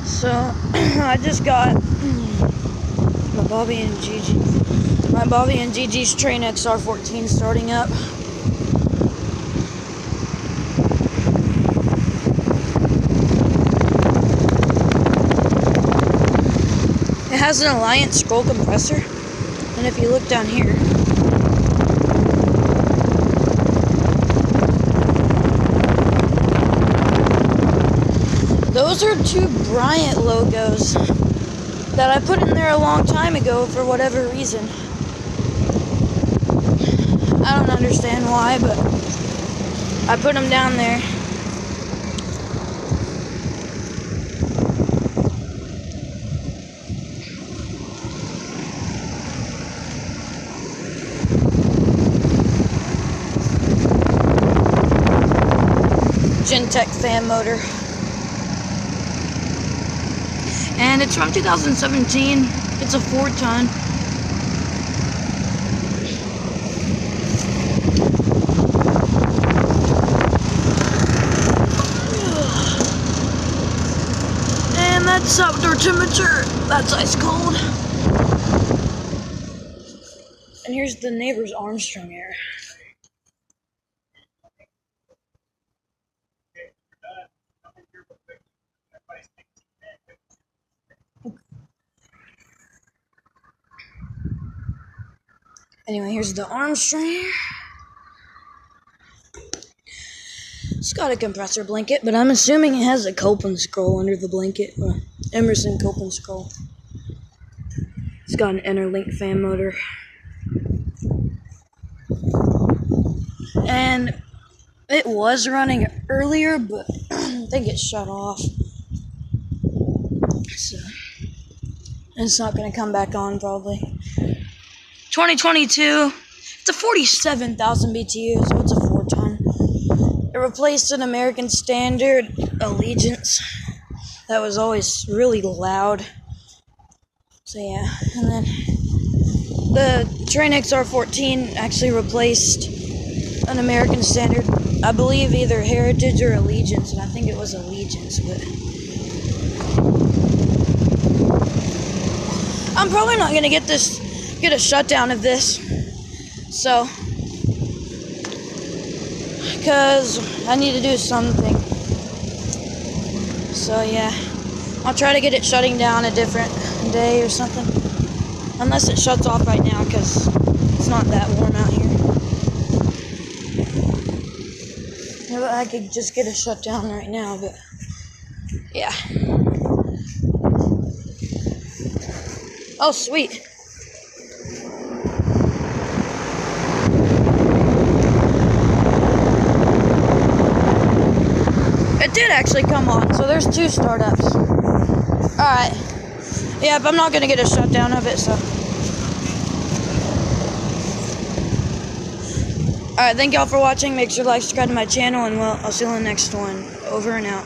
So I just got my Bobby and Gigi's Trane XR14 starting up. It has an Alliance scroll compressor, and if you look down here, those are two Bryant logos that I put in there a long time ago for whatever reason. I don't understand why, but I put them down there. Gentech fan motor. And it's from 2017. It's a 4-ton. And that's outdoor temperature. That's ice cold. And here's the neighbor's Armstrong air. Anyway, here's the Armstrong. It's got a compressor blanket, but I'm assuming it has a Copeland scroll under the blanket. Emerson Copeland scroll. It's got an interlink fan motor. And it was running earlier, but I think it shut off. So it's not going to come back on probably. 2022, it's a 47,000 BTU, so it's a 4-ton. It replaced an American Standard Allegiance that was always really loud. So yeah, and then the Trane XR14 actually replaced an American Standard, I believe either Heritage or Allegiance, and I think it was Allegiance, but I'm probably not going to get a shutdown of this, so, because I need to do something. So yeah, I'll try to get it shutting down a different day or something, unless it shuts off right now because it's not that warm out here. Yeah, but I could just get a shutdown right now, but yeah. Oh sweet. It did actually come on, so there's 2 startups. Alright. Yeah, but I'm not going to get a shutdown of it, so. Alright, thank y'all for watching. Make sure to like, subscribe to my channel, and I'll see you in the next one. Over and out.